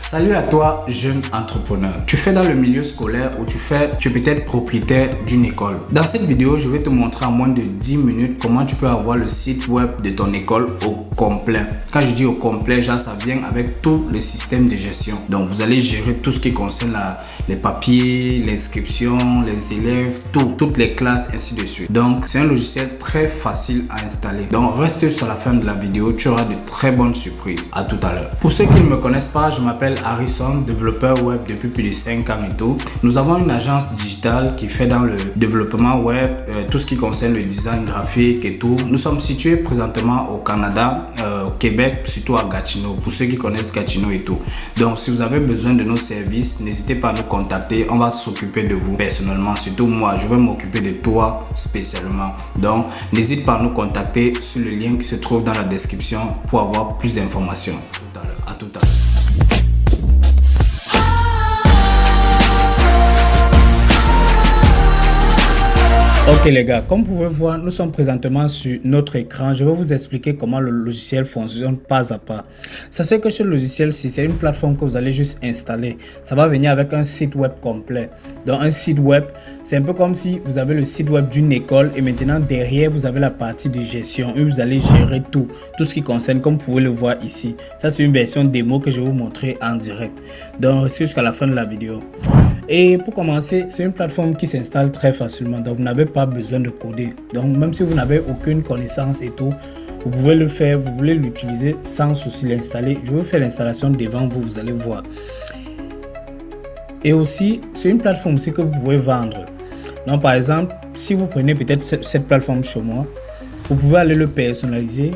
Salut à toi, jeune entrepreneur. Tu fais dans le milieu scolaire ou tu es peut-être propriétaire d'une école. Dans cette vidéo, je vais te montrer en moins de 10 minutes comment tu peux avoir le site web de ton école au complet. Quand je dis au complet, genre ça vient avec tout le système de gestion. Donc vous allez gérer tout ce qui concerne les papiers, l'inscription, les élèves, toutes les classes, ainsi de suite. Donc c'est un logiciel très facile à installer. Donc reste sur la fin de la vidéo, tu auras de très bonnes surprises. À tout à l'heure. Pour ceux qui ne me connaissent pas, je m'appelle Harrison, développeur web depuis plus de 5 ans et tout. Nous avons une agence digitale qui fait dans le développement web, tout ce qui concerne le design graphique et tout. Nous sommes situés présentement au Canada, au Québec, surtout à Gatineau, pour ceux qui connaissent Gatineau et tout. Donc si vous avez besoin de nos services, n'hésitez pas à nous contacter, on va s'occuper de vous personnellement, surtout moi, je vais m'occuper de toi spécialement. Donc n'hésite pas à nous contacter sur le lien qui se trouve dans la description pour avoir plus d'informations. À tout à l'heure. Ok les gars, comme vous pouvez voir, nous sommes présentement sur notre écran. Je vais vous expliquer comment le logiciel fonctionne pas à pas. Sachez que ce logiciel-ci, c'est une plateforme que vous allez juste installer. Ça va venir avec un site web complet. Donc un site web, c'est un peu comme si vous avez le site web d'une école et maintenant derrière, vous avez la partie de gestion où vous allez gérer tout ce qui concerne, comme vous pouvez le voir ici. Ça, c'est une version démo que je vais vous montrer en direct. Donc restez jusqu'à la fin de la vidéo. Et pour commencer, c'est une plateforme qui s'installe très facilement, donc vous n'avez pas besoin de coder. Donc même si vous n'avez aucune connaissance et tout, vous pouvez le faire, vous voulez l'utiliser sans souci, l'installer. Je vais vous faire l'installation devant vous, vous allez voir. Et aussi, c'est une plateforme aussi que vous pouvez vendre. Donc par exemple, si vous prenez peut-être cette plateforme chez moi, vous pouvez aller le personnaliser,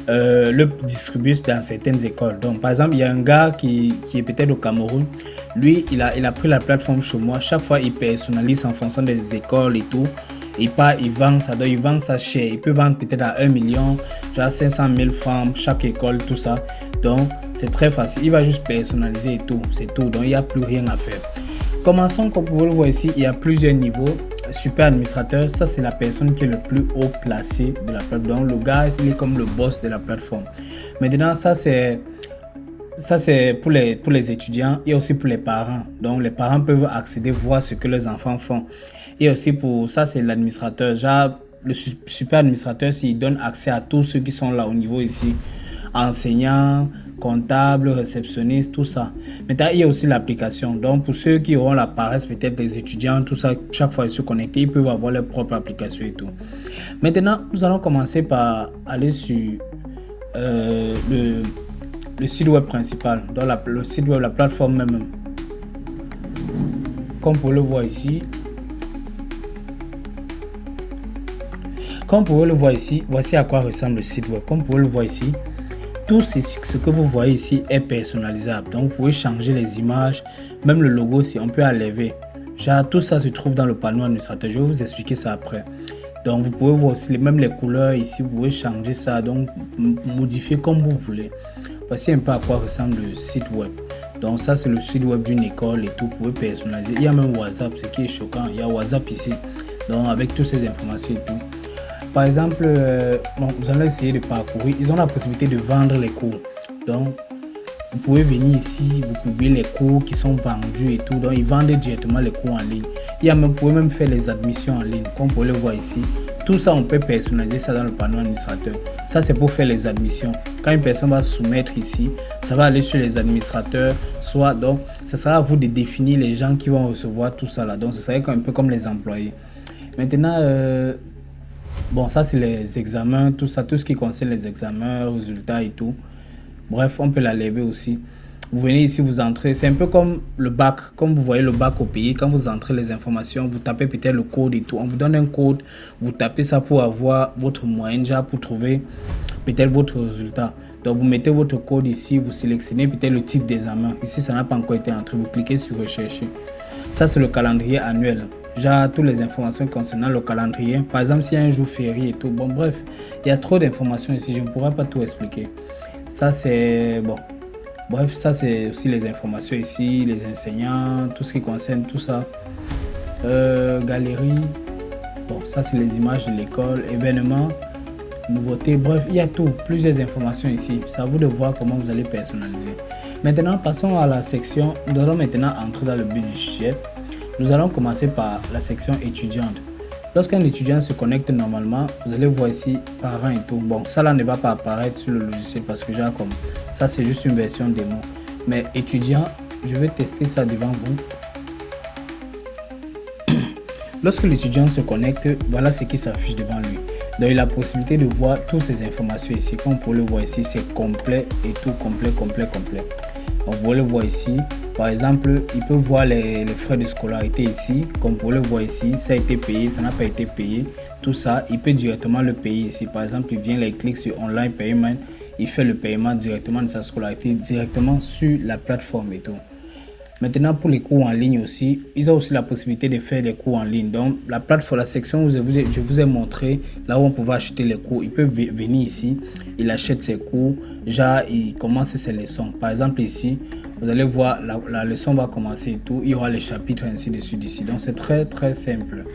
le distribuer dans certaines écoles. Donc par exemple, il y a un gars qui est peut-être au Cameroun. Lui, il a pris la plateforme chez moi. Chaque fois, il personnalise en fonction des écoles et tout. Il vend ça. Donc, il vend ça cher. Il peut vendre peut-être à 1 million, genre 500 000 francs, chaque école, tout ça. Donc, c'est très facile. Il va juste personnaliser et tout. C'est tout. Donc, il n'y a plus rien à faire. Commençons, comme vous le voyez ici, il y a plusieurs niveaux. Super administrateur, ça c'est la personne qui est le plus haut placé de la plateforme. Donc, le gars, il est comme le boss de la plateforme. Maintenant, ça c'est pour les étudiants et aussi pour les parents. Donc, les parents peuvent accéder, voir ce que les enfants font. Et aussi pour ça, c'est l'administrateur. Genre, le super administrateur, s'il donne accès à tous ceux qui sont là au niveau ici. Enseignants, comptables, réceptionnistes, tout ça. Maintenant, il y a aussi l'application. Donc, pour ceux qui auront la paresse, peut-être les étudiants, tout ça, chaque fois ils se connectent, ils peuvent avoir leur propre application et tout. Maintenant, nous allons commencer par aller sur le site web principal, dans le site web, la plateforme même. Comme vous le voyez ici. Comme vous pouvez le voir ici, voici à quoi ressemble le site web. Comme vous pouvez le voir ici, tout ce que vous voyez ici est personnalisable. Donc, vous pouvez changer les images, même le logo, si on peut enlever. Genre, tout ça se trouve dans le panneau administrateur. Je vais vous expliquer ça après. Donc, vous pouvez voir aussi même les couleurs ici. Vous pouvez changer ça, donc modifier comme vous voulez. Voici un peu à quoi ressemble le site web. Donc, ça, c'est le site web d'une école et tout. Vous pouvez personnaliser. Il y a même WhatsApp, ce qui est choquant. Il y a WhatsApp ici. Donc, avec toutes ces informations et tout. Par exemple, vous allez essayer de parcourir. Ils ont la possibilité de vendre les cours. Donc, vous pouvez venir ici, vous publiez les cours qui sont vendus et tout. Donc, ils vendent directement les cours en ligne. Vous pouvez même faire les admissions en ligne, comme vous pouvez le voir ici. Tout ça, on peut personnaliser ça dans le panneau administrateur. Ça, c'est pour faire les admissions. Quand une personne va soumettre ici, ça va aller sur les administrateurs. Donc, ça sera à vous de définir les gens qui vont recevoir tout ça là. Donc, ce serait un peu comme les employés. Maintenant, bon, ça c'est les examens, tout ça, tout ce qui concerne les examens, résultats et tout. Bref, on peut la lever aussi. Vous venez ici, vous entrez. C'est un peu comme le bac. Comme vous voyez le bac au pays, quand vous entrez les informations, vous tapez peut-être le code et tout. On vous donne un code, vous tapez ça pour avoir votre moyenne, déjà pour trouver peut-être votre résultat. Donc, vous mettez votre code ici, vous sélectionnez peut-être le type d'examen. Ici, ça n'a pas encore été entré. Vous cliquez sur rechercher. Ça, c'est le calendrier annuel. J'ai toutes les informations concernant le calendrier. Par exemple, s'il y a un jour férié et tout. Bon, bref, il y a trop d'informations ici. Je ne pourrais pas tout expliquer. Ça, c'est bon. Bref, ça, c'est aussi les informations ici, les enseignants, tout ce qui concerne tout ça. Galerie. Bon, ça, c'est les images de l'école. Événements. nouveautés, bref, il y a tout, plusieurs informations ici. C'est à vous de voir comment vous allez personnaliser. Maintenant, passons à la section. Nous allons maintenant entrer dans le but du sujet. Nous allons commencer par la section étudiante. Lorsqu'un étudiant se connecte normalement, vous allez voir ici parents et tout. Bon, ça là ne va pas apparaître sur le logiciel parce que genre comme ça c'est juste une version démo. Mais étudiant, je vais tester ça devant vous. Lorsque l'étudiant se connecte, voilà ce qui s'affiche devant lui. Donc il a la possibilité de voir toutes ces informations ici. Comme vous pouvez le voir ici, c'est complet et tout, complet. Donc vous pouvez le voir ici. Par exemple, il peut voir les frais de scolarité ici. Comme vous pouvez le voir ici, ça a été payé, ça n'a pas été payé. Tout ça, il peut directement le payer ici. Par exemple, il vient, il clique sur Online Payment. Il fait le paiement directement de sa scolarité, directement sur la plateforme et tout. Maintenant, pour les cours en ligne aussi, ils ont aussi la possibilité de faire des cours en ligne. Donc, la plateforme, la section où je vous ai montré, là où on pouvait acheter les cours, il peut venir ici, il achète ses cours, genre, il commence ses leçons. Par exemple, ici, vous allez voir, la leçon va commencer et tout. Il y aura les chapitres ainsi de suite ici. Donc, c'est très simple.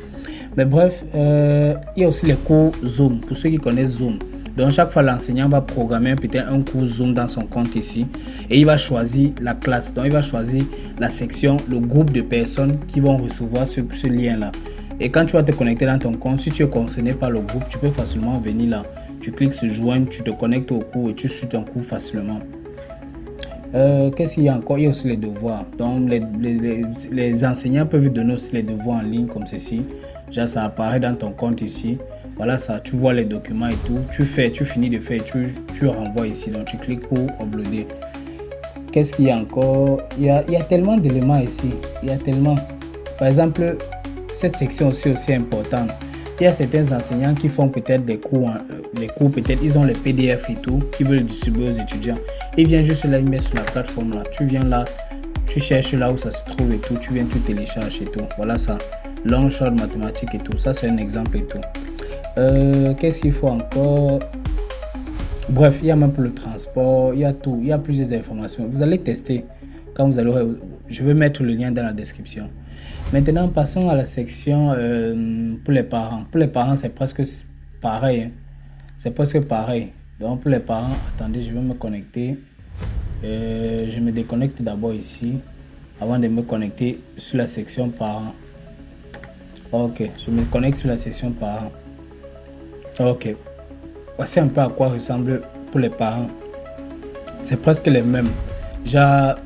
Mais bref, il y a aussi les cours Zoom. Pour ceux qui connaissent Zoom. Donc, chaque fois, l'enseignant va programmer peut-être un cours Zoom dans son compte ici. Et il va choisir la classe. Donc, il va choisir la section, le groupe de personnes qui vont recevoir ce lien-là. Et quand tu vas te connecter dans ton compte, si tu es concerné par le groupe, tu peux facilement venir là. Tu cliques sur joindre, tu te connectes au cours et tu suis ton cours facilement. Qu'est-ce qu'il y a encore? Il y a aussi les devoirs. Donc, les enseignants peuvent donner aussi les devoirs en ligne comme ceci. Genre, ça apparaît dans ton compte ici. Voilà ça, tu vois les documents et tout. Tu finis de faire, tu renvoies ici. Donc, tu cliques pour uploader. Qu'est-ce qu'il y a encore? Il y a tellement d'éléments ici. Il y a tellement. Par exemple, cette section aussi importante. Il y a certains enseignants qui font peut-être des cours, peut-être ils ont les PDF et tout, qui veulent distribuer aux étudiants. Ils viennent juste là, ils mettent sur la plateforme là. Tu viens là, tu cherches là où ça se trouve et tout, tu viens, tu télécharges et tout. Voilà ça. Long, short, mathématiques et tout. Ça, c'est un exemple et tout. Qu'est-ce qu'il faut encore? Bref, il y a même pour le transport, il y a tout, il y a plusieurs informations. Vous allez tester quand vous allez. Je vais mettre le lien dans la description. Maintenant, passons à la section pour les parents. Pour les parents, c'est presque pareil. Hein. C'est presque pareil. Donc, pour les parents, attendez, je vais me connecter. Je me déconnecte d'abord ici avant de me connecter sur la section parents. Ok, je me connecte sur la section parents. Ok. Voici un peu à quoi ressemble pour les parents. C'est presque les mêmes. Genre,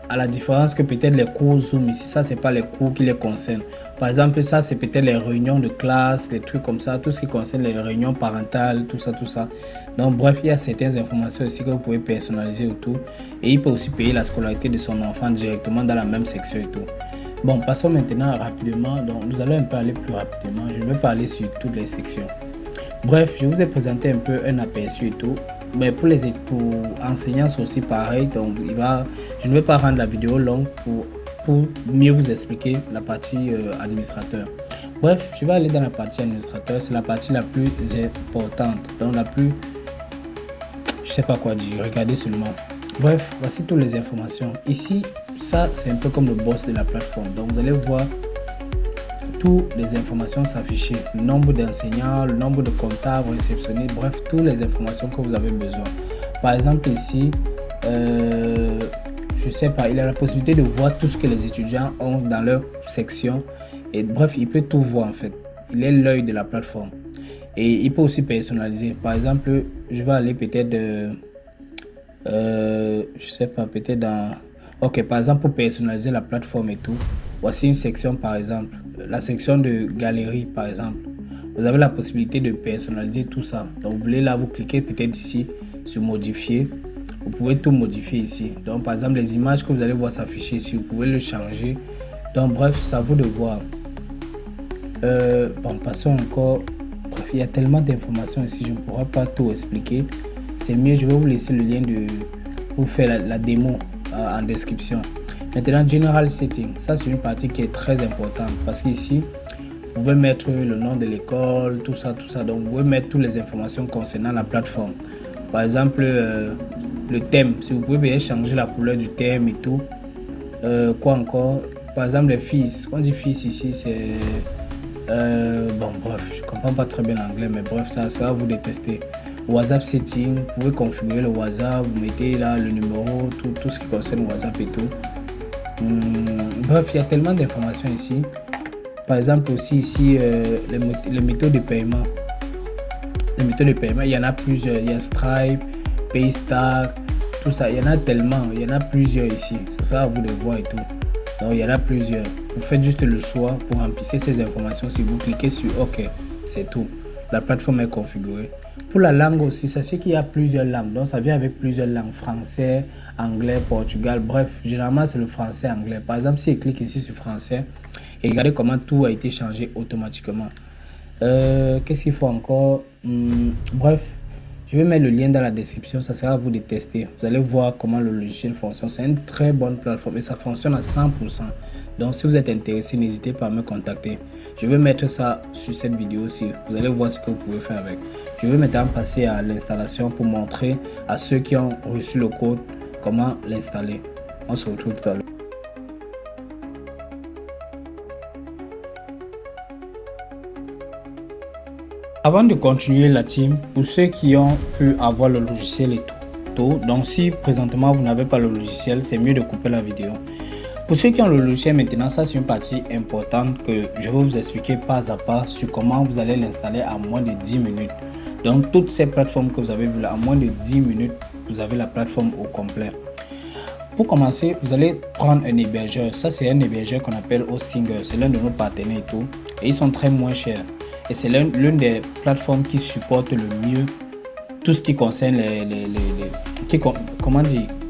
à la différence que peut-être les cours Zoom ici, ça c'est pas les cours qui les concernent. Par exemple, ça c'est peut-être les réunions de classe, des trucs comme ça, tout ce qui concerne les réunions parentales, tout ça. Donc bref, il y a certaines informations ici que vous pouvez personnaliser et tout. Et il peut aussi payer la scolarité de son enfant directement dans la même section et tout. Bon, passons maintenant rapidement. Donc nous allons un peu aller plus rapidement. Je vais parler sur toutes les sections. Bref, je vous ai présenté un peu un aperçu et tout. Mais pour enseignants, c'est aussi pareil. Donc, je ne vais pas rendre la vidéo longue pour mieux vous expliquer la partie administrateur. Bref, je vais aller dans la partie administrateur. C'est la partie la plus importante. Donc, je sais pas quoi dire. Regardez seulement. Bref, voici toutes les informations. Ici, ça, c'est un peu comme le boss de la plateforme. Donc, vous allez voir toutes les informations s'afficher, le nombre d'enseignants, le nombre de comptables réceptionnés, bref, toutes les informations que vous avez besoin. Par exemple ici, je sais pas, il a la possibilité de voir tout ce que les étudiants ont dans leur section et bref, il peut tout voir en fait. Il est l'œil de la plateforme et il peut aussi personnaliser. Par exemple, je vais aller peut-être je sais pas, peut-être dans... Ok, par exemple, pour personnaliser la plateforme et tout, voici une section par exemple, la section de galerie par exemple. Vous avez la possibilité de personnaliser tout ça. Donc, vous voulez là, vous cliquez peut-être ici sur modifier. Vous pouvez tout modifier ici. Donc, par exemple, les images que vous allez voir s'afficher ici, vous pouvez le changer. Donc, bref, c'est à vous de voir. Bon, passons encore. Bref, il y a tellement d'informations ici, je ne pourrai pas tout expliquer. C'est mieux, je vais vous laisser le lien pour faire la démo en description. Maintenant, General Setting, ça c'est une partie qui est très importante parce qu'ici, vous pouvez mettre le nom de l'école, tout ça. Donc, vous pouvez mettre toutes les informations concernant la plateforme. Par exemple, le thème, si vous pouvez bien changer la couleur du thème et tout. Quoi encore? Par exemple, les fils. Quand on dit fils ici, c'est Bon, bref, je comprends pas très bien l'anglais, mais bref, ça va vous de tester. WhatsApp setting, vous pouvez configurer le WhatsApp, vous mettez là le numéro, tout ce qui concerne WhatsApp et tout. Bref, il y a tellement d'informations ici. Par exemple, aussi ici, les méthodes de paiement. Les méthodes de paiement, il y en a plusieurs. Il y a Stripe, Paystack, tout ça. Il y en a tellement. Il y en a plusieurs ici. Ça sert à vous de voir et tout. Donc, il y en a plusieurs. Vous faites juste le choix pour remplir ces informations. Si vous cliquez sur OK, c'est tout. La plateforme est configurée. Pour la langue aussi, sachez qu'il y a plusieurs langues. Donc, ça vient avec plusieurs langues. Français, anglais, portugais. Bref, généralement, c'est le français, anglais. Par exemple, si je clique ici sur français, et regardez comment tout a été changé automatiquement. Qu'est-ce qu'il faut encore? Bref, je vais mettre le lien dans la description. Ça sera à vous de tester. Vous allez voir comment le logiciel fonctionne. C'est une très bonne plateforme et ça fonctionne à 100%. Donc, si vous êtes intéressé, n'hésitez pas à me contacter. Je vais mettre ça sur cette vidéo aussi. Vous allez voir ce que vous pouvez faire avec. Je vais maintenant passer à l'installation pour montrer à ceux qui ont reçu le code comment l'installer. On se retrouve tout à l'heure. Avant de continuer la team, pour ceux qui ont pu avoir le logiciel et tout, donc si présentement vous n'avez pas le logiciel, c'est mieux de couper la vidéo. Pour ceux qui ont le logiciel maintenant, ça c'est une partie importante que je vais vous expliquer pas à pas sur comment vous allez l'installer en moins de 10 minutes. Donc toutes ces plateformes que vous avez vues là, en moins de 10 minutes, vous avez la plateforme au complet. Pour commencer, vous allez prendre un hébergeur. Ça c'est un hébergeur qu'on appelle Hostinger, c'est l'un de nos partenaires et tout, et ils sont très moins chers. Et c'est l'une des plateformes qui supporte le mieux tout ce qui concerne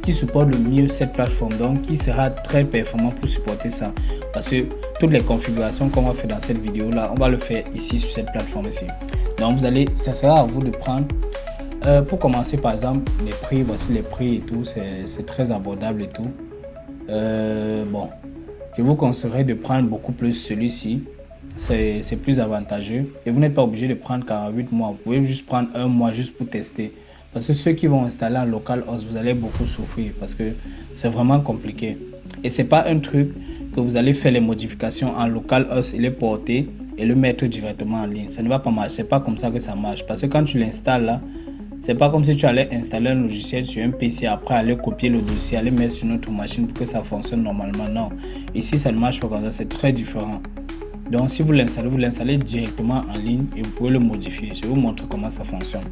qui supporte le mieux cette plateforme, donc qui sera très performant pour supporter ça. Parce que toutes les configurations qu'on va faire dans cette vidéo là, on va le faire ici sur cette plateforme ici. Donc ça sera à vous de prendre. Pour commencer, par exemple, les prix, voici les prix et tout, c'est très abordable et tout. Bon, je vous conseillerais de prendre beaucoup plus celui-ci. C'est plus avantageux et vous n'êtes pas obligé de prendre 48 mois. Vous pouvez juste prendre un mois juste pour tester. Parce que ceux qui vont installer en localhost, vous allez beaucoup souffrir parce que c'est vraiment compliqué. Et c'est pas un truc que vous allez faire les modifications en localhost et les porter et le mettre directement en ligne. Ça ne va pas marcher. C'est pas comme ça que ça marche. Parce que quand tu l'installes là, c'est pas comme si tu allais installer un logiciel sur un PC, après aller copier le dossier, aller mettre sur notre machine pour que ça fonctionne normalement. Non. Ici, ça ne marche pas comme ça. C'est très différent. Donc, si vous l'installez directement en ligne et vous pouvez le modifier. Je vais vous montrer comment ça fonctionne.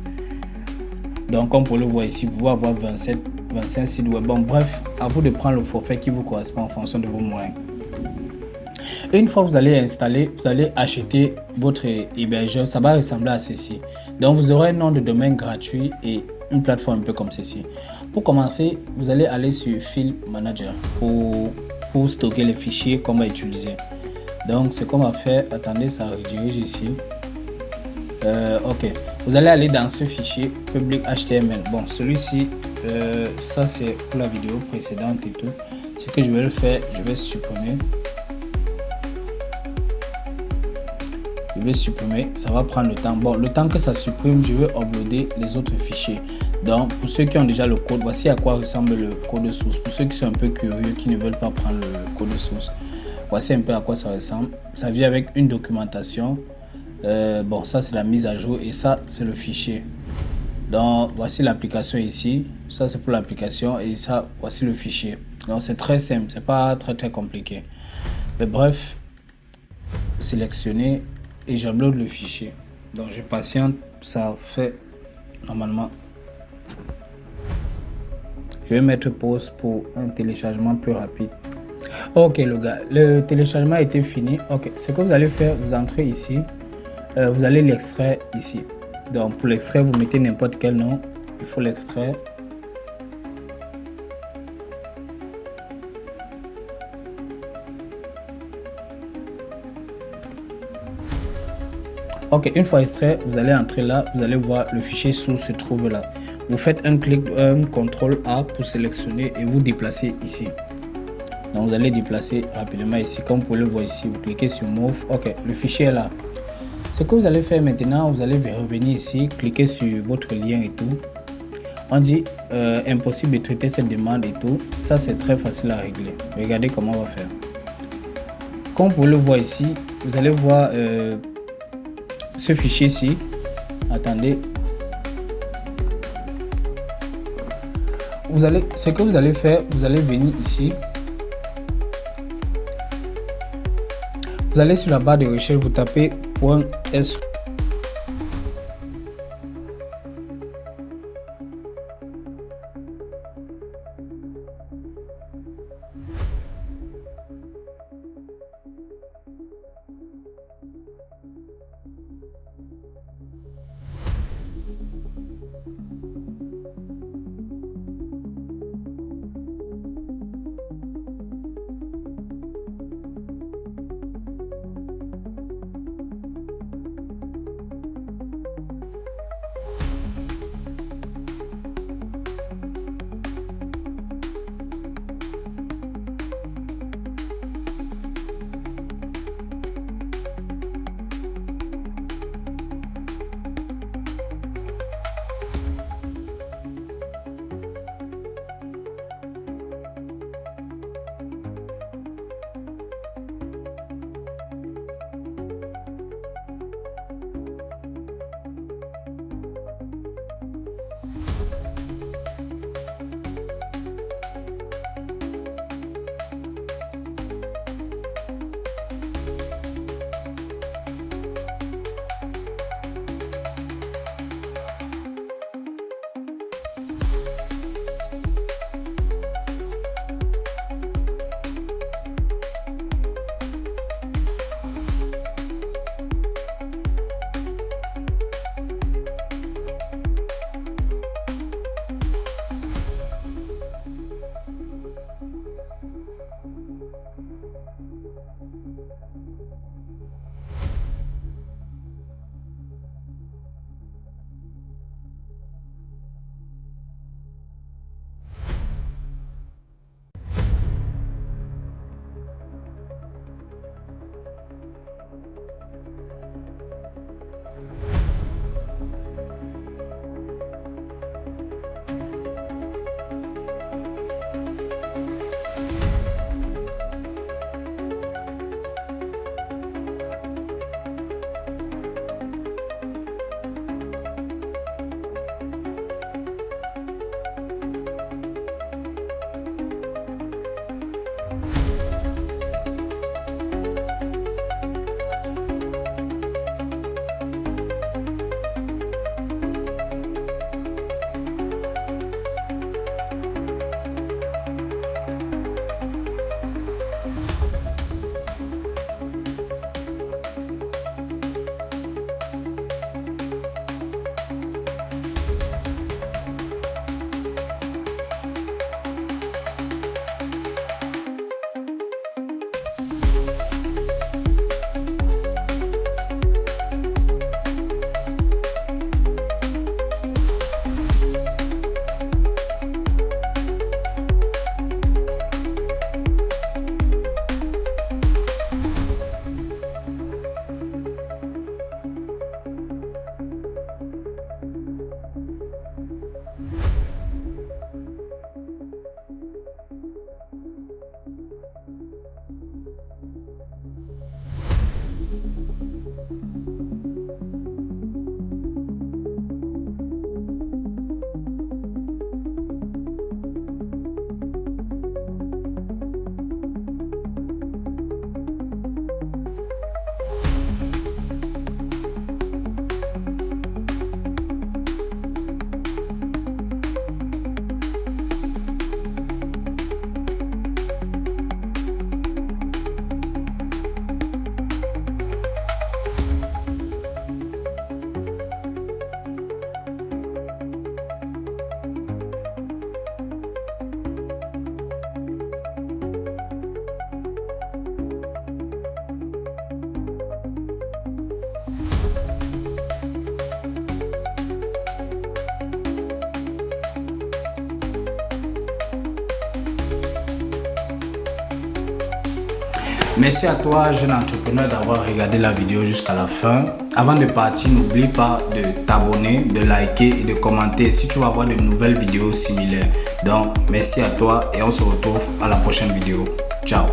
Donc, comme vous le voir ici, vous pouvez avoir 25 sites web. Bon, bref, à vous de prendre le forfait qui vous correspond en fonction de vos moyens. Et une fois que vous allez installer, vous allez acheter votre hébergeur. Ça va ressembler à ceci. Donc, vous aurez un nom de domaine gratuit et une plateforme un peu comme ceci. Pour commencer, vous allez aller sur File Manager pour stocker les fichiers qu'on va utiliser. Donc, ce qu'on va faire, attendez, ça redirige ici. Ok, vous allez aller dans ce fichier public HTML. Bon, celui-ci, ça c'est pour la vidéo précédente et tout. Ce que je vais le faire, je vais supprimer. Ça va prendre le temps. Bon, le temps que ça supprime, je vais uploader les autres fichiers. Donc, pour ceux qui ont déjà le code, voici à quoi ressemble le code source. Pour ceux qui sont un peu curieux, qui ne veulent pas prendre le code source. Voici un peu à quoi ça ressemble. Ça vient avec une documentation. Bon, ça c'est la mise à jour et ça c'est le fichier. Donc voici l'application ici. Ça c'est pour l'application et ça voici le fichier. Donc c'est très simple, c'est pas très compliqué. Mais bref, sélectionner et j'upload le fichier. Donc je patiente, ça fait normalement. Je vais mettre pause pour un téléchargement plus rapide. Ok le gars, le téléchargement a été fini. Ok, ce que vous allez faire, vous entrez ici, vous allez l'extraire ici. Donc pour l'extraire, vous mettez n'importe quel nom, il faut l'extraire. Ok, une fois extrait, vous allez entrer là, vous allez voir le fichier source se trouve là. Vous faites un clic, un CTRL A pour sélectionner et vous déplacer ici. Donc vous allez déplacer rapidement ici, comme vous pouvez le voir ici, vous cliquez sur Move. Ok, le fichier est là. Ce que vous allez faire maintenant, vous allez revenir ici, cliquer sur votre lien et tout. On dit impossible de traiter cette demande et tout. Ça c'est très facile à régler. Regardez comment on va faire. Comme vous le voyez ici, vous allez voir ce fichier ici. Attendez. Ce que vous allez faire, vous allez venir ici. Vous allez sur la barre de recherche, vous tapez .s. Merci à toi, jeune entrepreneur, d'avoir regardé la vidéo jusqu'à la fin. Avant de partir, n'oublie pas de t'abonner, de liker et de commenter si tu vas voir de nouvelles vidéos similaires. Donc, merci à toi et on se retrouve à la prochaine vidéo. Ciao.